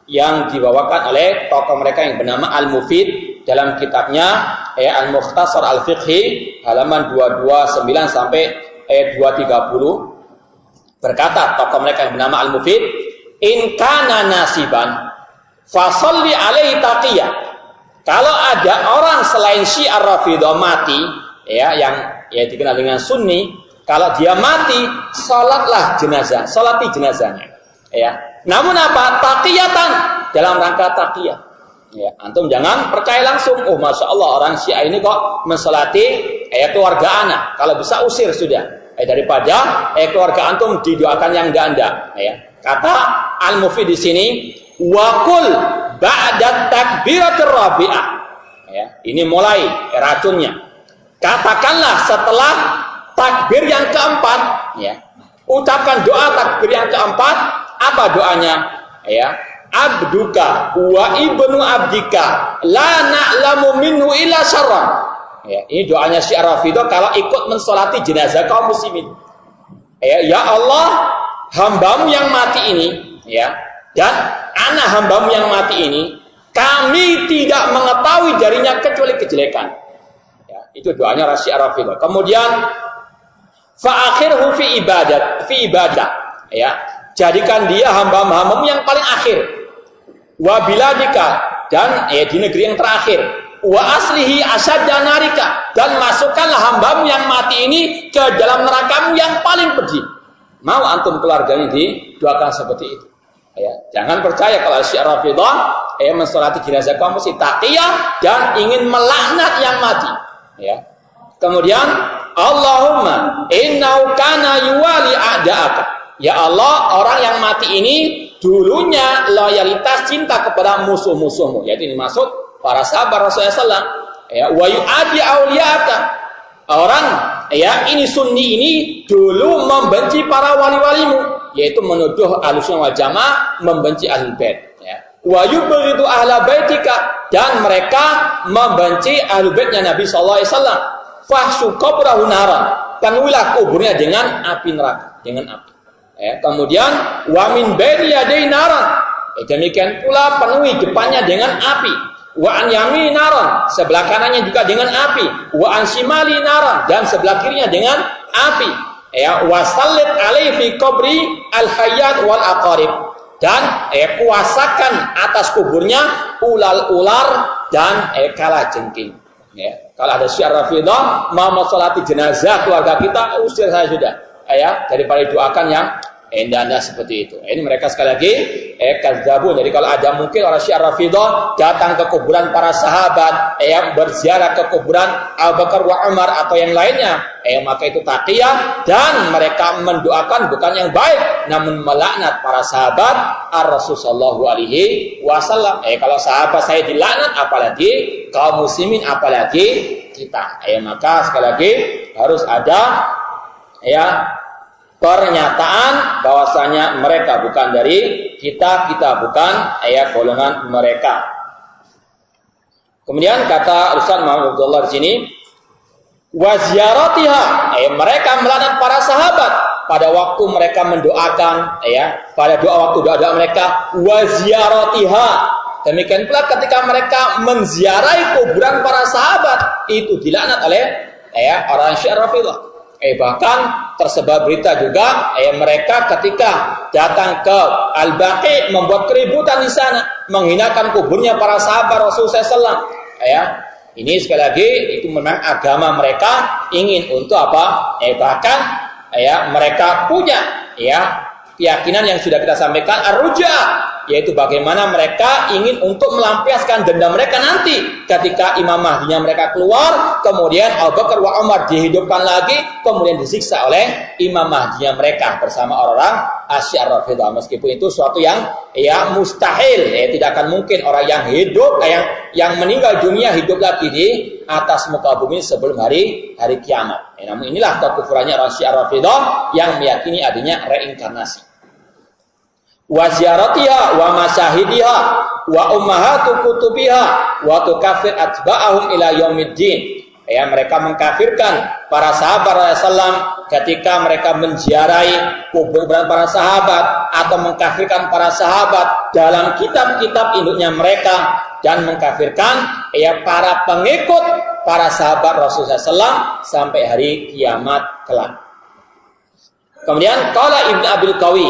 yang dibawakan oleh tokoh mereka yang bernama Al-Mufid dalam kitabnya Al-Mukhtasar Al-Fiqhi halaman 229 sampai 230. Berkata tokoh mereka yang bernama Al-Mufid, in kana nasiban fasalli alaihi taqiyah. Kalau ada orang selain Syiar Rafidah mati, yang dikenal dengan Sunni, kalau dia mati, salatlah jenazah, salati jenazahnya. Namun apa? Taqiyatan, dalam rangka taqiyah. Antum jangan percaya langsung, masya Allah orang Syiah ini kok mensalati keluarga anak. Kalau bisa usir sudah. daripada keluarga antum didoakan yang enggak. Ya. Kata Al-Mufid di sini, waqul ba'da takbiratir rabi'ah. Ya, ini mulai racunnya. Katakanlah setelah takbir yang keempat, ya. Ucapkan doa takbir yang keempat. Apa doanya? Ya, abduka wa ibnu abdika la na'lamu minhu illa syarran. Ya, ini doanya Syiah Rafidhah kalau ikut mensolati jenazah kaum muslimin. Ya Allah, hambamu yang mati ini, ya, dan anak hambamu yang mati ini, kami tidak mengetahui darinya kecuali kejelekan. Ya, itu doanya Syiah Rafidhah. Kemudian fa'akhirhu fi ibadah. Ya, jadikan dia hamba-hambamu yang paling akhir. Wa biladika, dan di negeri yang terakhir. Wa aslihi asyadda narika, dan masukkanlah hambamu yang mati ini ke dalam nerakamu yang paling pedih. Mau antum keluarganya didoakan seperti itu. Ya, jangan percaya kalau Syiah Rafidhah mensolati jenazah kaum muslim taqiyah dan ingin melaknat yang mati. Ya. Kemudian Allahumma innahu kana yuwali a'da'aka. Ya Allah, orang yang mati ini dulunya loyalitas cinta kepada musuh-musuhmu. Yaitu ini maksud para sahabat Rasulullah SAW. Ya, wa yu'adi awliya'aka. Orang ini sunni ini dulu membenci para wali-walimu, yaitu menuduh Ahlussunnah wal Jamaah membenci Ahlul Bait. Ya. Wa yubghidu ahla baitika, dan mereka membenci Ahlul Baitnya Nabi sallallahu alaihi wasallam. Fahsu qabrahu naran, penuhilah kuburnya dengan api neraka, dengan api. Ya, kemudian wa min baini yadai naran, demikian pula penuhi depannya dengan api. Wa an yamini naran, sebelah kanannya juga dengan api. Wa an shimali naran, dan sebelah kirinya dengan api. Ya, wa sallit alaihi fi qabri al hayyat wal aqarib, dan kuasakan atas kuburnya ular-ular dan kalajengking. Ya, kalau ada Syiah Rafidhah mau mensolati jenazah keluarga kita, usir saya sudah. Ya, daripada doakan yang anda seperti itu. Ini mereka sekali lagi kadzabun. Jadi kalau ada mungkin orang Syiah Rafidhah datang ke kuburan para sahabat, berziarah ke kuburan Abu Bakar wa Umar atau yang lainnya, maka itu taqiyah, dan mereka mendoakan bukan yang baik, namun melaknat para sahabat Ar-Rasul sallallahu alaihi wasallam. Kalau sahabat saya dilaknat, apalagi kaum muslimin, apalagi kita. Maka sekali lagi harus ada pernyataan bahwasanya mereka bukan dari kita bukan golongan mereka. Kemudian kata Ustaz Muhammad Abdullah di sini, wa ziyaratiha, mereka melaknat para sahabat pada waktu mereka mendoakan, pada waktu doa mereka, wa ziyaratiha. Demikian pula ketika mereka menziarahi kuburan para sahabat, itu dilaknat oleh orang Syiah Rafidhah. Bahkan tersebar berita juga mereka ketika datang ke Al-Baqi membuat keributan di sana, menghinakan kuburnya para sahabat Rasulullah SAW. Ini sekali lagi itu memang agama mereka ingin untuk apa? Bahkan mereka punya keyakinan yang sudah kita sampaikan ar-ruja', yaitu bagaimana mereka ingin untuk melampiaskan dendam mereka nanti ketika Imam Mahdinya mereka keluar, kemudian Abu Bakar wa Umar dihidupkan lagi, kemudian disiksa oleh Imam Mahdinya mereka bersama orang Syiah Rafidhah. Meskipun itu suatu yang mustahil, tidak akan mungkin orang yang hidup, yang meninggal dunia hidup lagi di atas muka bumi sebelum hari kiamat. Namun inilah kekufurannya orang Syiah Rafidhah yang meyakini adanya reinkarnasi. Wa ziyaratiha wa masyahidiha wa ummahatu kutubiha wa tukafir atba'ahum ila yaumiddin. Mereka mengkafirkan para sahabat Rasulullah ketika mereka menziarahi kuburan para sahabat, atau mengkafirkan para sahabat dalam kitab-kitab induknya mereka, dan mengkafirkan para pengikut para sahabat Rasulullah SAW sampai hari kiamat kelak. Kemudian qala Ibnu Abil Qawi,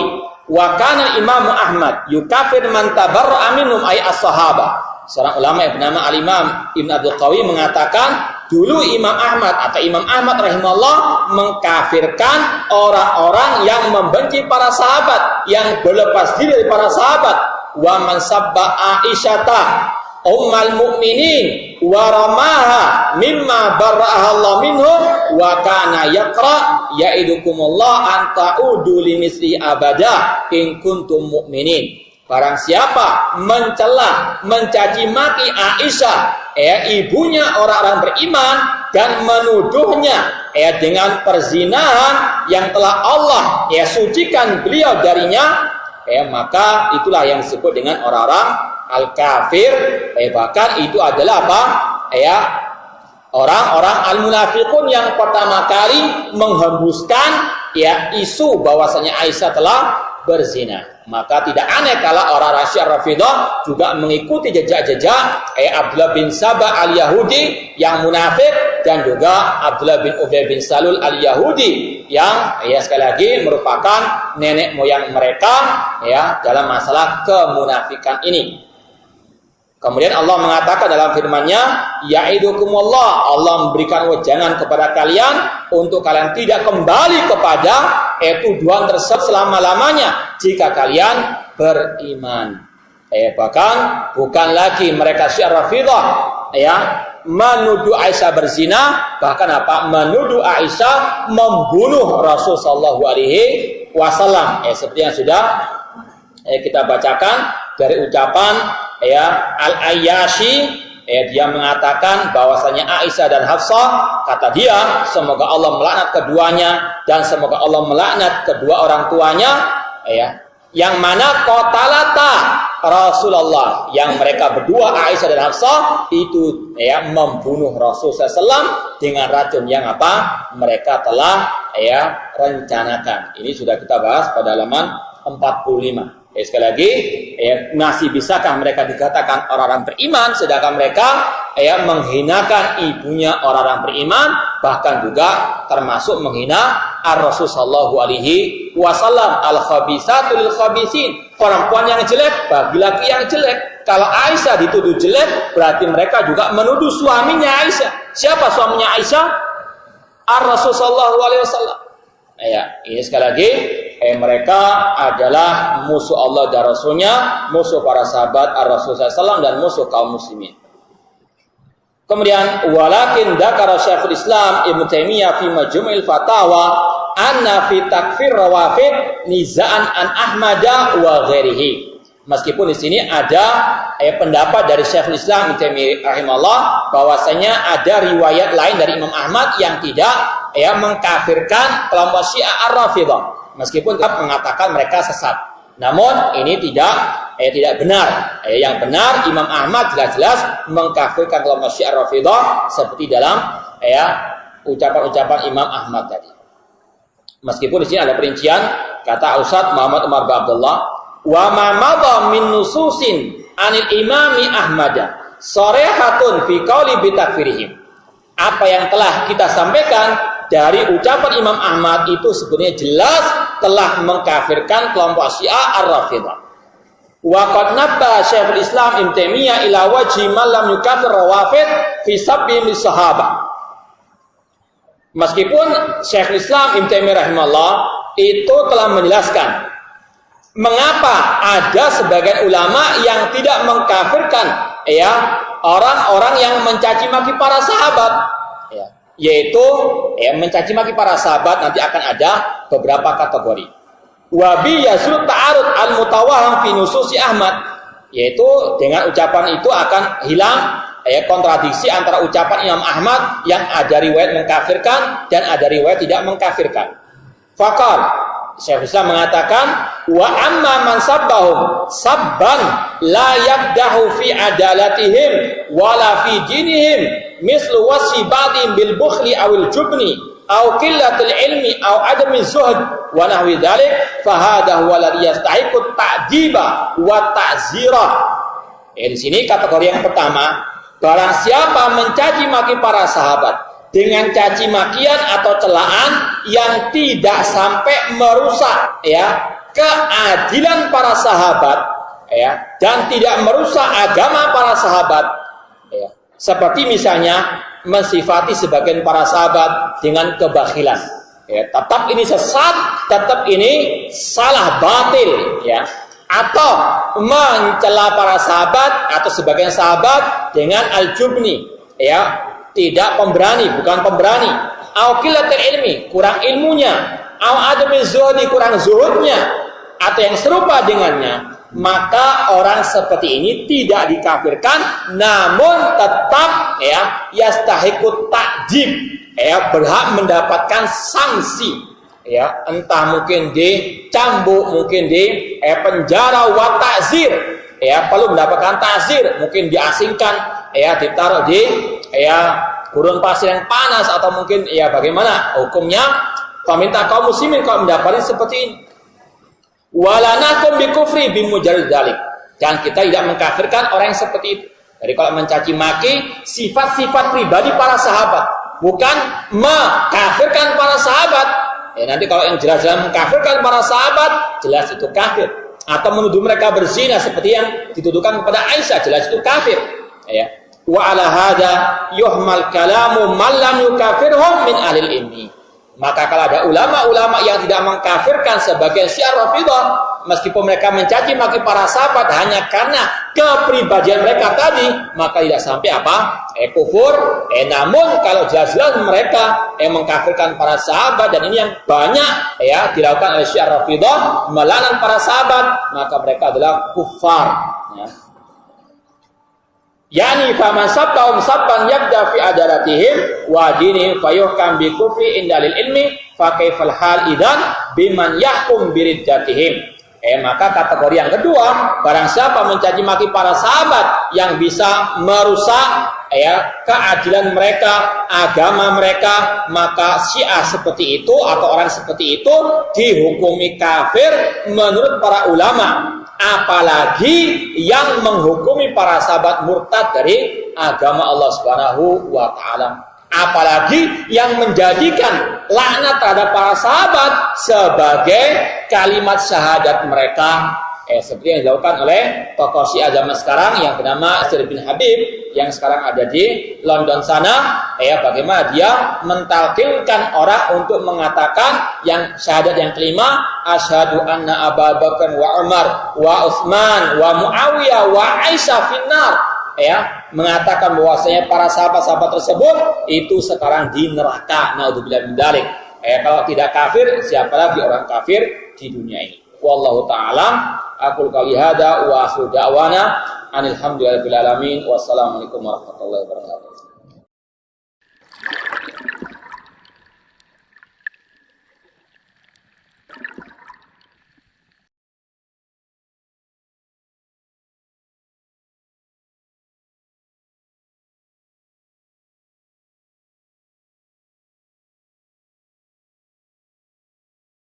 wa kana Imam Ahmad yukafir man tabarra'a minhum ay as-sahaba. Seorang ulama yang bernama Al-Imam Ibnu Abdul Qawi mengatakan, dulu Imam Ahmad atau Imam Ahmad rahimahullah mengkafirkan orang-orang yang membenci para sahabat, yang berlepas diri dari para sahabat. Wa man sabba Aisyata ummul mukminin wa ramaha mimma barra'aha Allah minhum wa kana yaqra ya'idukumullah an ta'udu limisli abada in kuntum mu'minin. Barang siapa mencela, mencaci maki Aisyah, ibunya orang-orang beriman, dan menuduhnya dengan perzinahan yang telah Allah sucikan beliau darinya, maka itulah yang disebut dengan orang-orang al-kafir. Bahkan itu adalah apa? Orang-orang al-munafiqun yang pertama kali menghembuskan isu bahwasanya Aisyah telah berzina. Maka tidak aneh kalau orang Syiah Rafidhah juga mengikuti jejak-jejak Abdullah bin Sabah al-Yahudi yang munafik, dan juga Abdullah bin Ubay bin Salul al-Yahudi yang sekali lagi merupakan nenek moyang mereka dalam masalah kemunafikan ini. Kemudian Allah mengatakan dalam firman-Nya, ya'idukumullah, Allah memberikan wejangan kepada kalian untuk kalian tidak kembali kepada tuduhan tersebut selama-lamanya jika kalian beriman. Bahkan bukan lagi mereka Syiah Rafidhah menuduh Aisyah berzina, bahkan menuduh Aisyah membunuh Rasul sallallahu alaihi wasallam. Seperti yang sudah kita bacakan dari ucapan Al-Ayyashi, dia mengatakan bahwasanya Aisyah dan Hafsah, kata dia, semoga Allah melaknat keduanya dan semoga Allah melaknat kedua orang tuanya, yang mana qatalata Rasulullah, yang mereka berdua Aisyah dan Hafsah itu membunuh Rasul SAW dengan racun yang mereka telah rencanakan. Ini sudah kita bahas pada halaman 45. Sekali lagi, masih bisakah mereka dikatakan orang-orang beriman, sedangkan mereka menghinakan ibunya orang-orang beriman, bahkan juga termasuk menghina Ar-Rasul sallallahu alaihi wasallam, al-khabisatu lil khabisin, perempuan yang jelek bagi laki yang jelek. Kalau Aisyah dituduh jelek, berarti mereka juga menuduh suaminya Aisyah. Siapa suaminya Aisyah? Ar-Rasul sallallahu alaihi wasallam. Ini sekali lagi, mereka adalah musuh Allah dan Rasulnya, musuh para sahabat Ar-Rasul SAW, dan musuh kaum muslimin. Kemudian, walakin dzakara Syekhul Islam Ibnu Taimiyah fi Majmu'il Fatawa anna fi takfir rawafid nizaan an Ahmada wa ghairihi. Meskipun di sini ada pendapat dari Syekhul Islam Ibnu Taimiyah rahimahullah bahwasanya ada riwayat lain dari Imam Ahmad yang tidak mengkafirkan kelompok Syiah Ar-Rafidhah, meskipun tetap mengatakan mereka sesat. Namun ini tidak benar. Yang benar, Imam Ahmad jelas-jelas mengkafirkan kelompok Syiah Ar-Rafidhah seperti dalam ucapan-ucapan Imam Ahmad tadi. Meskipun di sini ada perincian, kata Ustaz Muhammad Umar bin Abdullah, wa ma madha min nususin anil imami Ahmad sarihatun fi qauli bi takfirihim. Apa yang telah kita sampaikan dari ucapan Imam Ahmad itu sebenarnya jelas telah mengkafirkan kelompok Syiah Ar-Rafidhah. Wa qad nabba Syekhul Islam Ibnu Taimiyah ila wajhi man lam yukafir rawafid fi sabbihim lis sahabah. Meskipun Syekhul Islam Ibnu Taimiyah rahimahullah itu telah menjelaskan mengapa ada sebagian ulama yang tidak mengkafirkan orang-orang yang mencaci maki para sahabat, yaitu mencaci maki para sahabat nanti akan ada beberapa kategori. Wabi yazul ta'arud al-mutawaham fi nususi Ahmad, yaitu dengan ucapan itu akan hilang kontradiksi antara ucapan Imam Ahmad yang ada riwayat mengkafirkan dan ada riwayat tidak mengkafirkan. Faqal Syekh Islam mengatakan, wa amma man sabbahum sabban la yaqdahu fi adalatihim wala fi dinihim mislu wasfi ba'dihim bil bukhli awil jubni aw qillatil ilmi aw adami zuhd wa nahwi dzalik fa hadha huwa alladhi yastahiqu ta'diba wa ta'zira. Di sini kategori yang pertama, barang siapa mencaci maki para sahabat dengan caci makian atau celaan yang tidak sampai merusak keadilan para sahabat dan tidak merusak agama para sahabat, seperti misalnya mensifati sebagian para sahabat dengan kebakhilan, tetap ini sesat, tetap ini salah, batil, atau mencela para sahabat atau sebagian sahabat dengan al-jubni, tidak pemberani, bukan pemberani, au qillatil ilmi, kurang ilmunya, au adami zuhdi, kurang zuhudnya, atau yang serupa dengannya, maka orang seperti ini tidak dikafirkan, namun tetap ya yastahiqut ta'dzib, ya berhak mendapatkan sanksi, ya entah mungkin dicambuk, mungkin di penjara wa ta'zir, ya perlu mendapatkan ta'zir, mungkin diasingkan, ya ditaruh di ya gurun pasir yang panas, atau mungkin ya bagaimana hukumnya. Peminta kaum muslimin kalau mendapati seperti ini, walanakum bikufri bimujarrad dzalik, dan kita tidak mengkafirkan orang yang seperti itu. Jadi kalau mencaci maki sifat-sifat pribadi para sahabat, bukan mengkafirkan para sahabat. Ya, nanti kalau yang jelas-jelas mengkafirkan para sahabat, jelas itu kafir. Atau menuduh mereka berzina seperti yang dituduhkan kepada Aisyah, jelas itu kafir. Ya. Wa ala hada yuhmal kalamu man lam yukafirhum min ahlil ilmi. Maka kalau ada ulama-ulama yang tidak mengkafirkan sebagian Syiah Rafidhah, meskipun mereka mencaci maki para sahabat hanya karena kepribadian mereka tadi, maka tidak sampai apa? Kufur. Namun kalau jelas-jelas mereka mengkafirkan para sahabat, dan ini yang banyak ya dilakukan oleh Syiah Rafidhah, melaknat para sahabat, maka mereka adalah kufar. Ya. Yani faman sabtahum sabban yabda fi adalatihim wa dinihim fayuhkam bi kufri indalil ilmi fa kaifal hal idzan biman yahkum biriddatihim. Maka kategori yang kedua, barang siapa mencaci maki para sahabat yang bisa merusak keadilan mereka, agama mereka, maka Syiah seperti itu atau orang seperti itu dihukumi kafir menurut para ulama. Apalagi yang menghukumi para sahabat murtad dari agama Allah Subhanahu wa taala. Apalagi yang menjadikan laknat terhadap para sahabat sebagai kalimat syahadat mereka, seperti yang dilakukan oleh tokoh Syiah zaman sekarang yang bernama Sir bin Habib yang sekarang ada di London sana. Bagaimana dia mentalkinkan orang untuk mengatakan yang syahadat yang kelima, asyhadu anna Abu Bakar wa Umar wa Utsman wa Muawiyah wa Aisyah finnar, mengatakan bahwasanya para sahabat-sahabat tersebut itu sekarang di neraka. Naudzubillah min dzalik. Kalau tidak kafir, siapa lagi orang kafir di dunia ini? Wallahu ta'ala aqul qouli hadza wa akhiru da'wana alhamdulillahi rabbil alamin. Wassalamualaikum warahmatullahi wabarakatuh.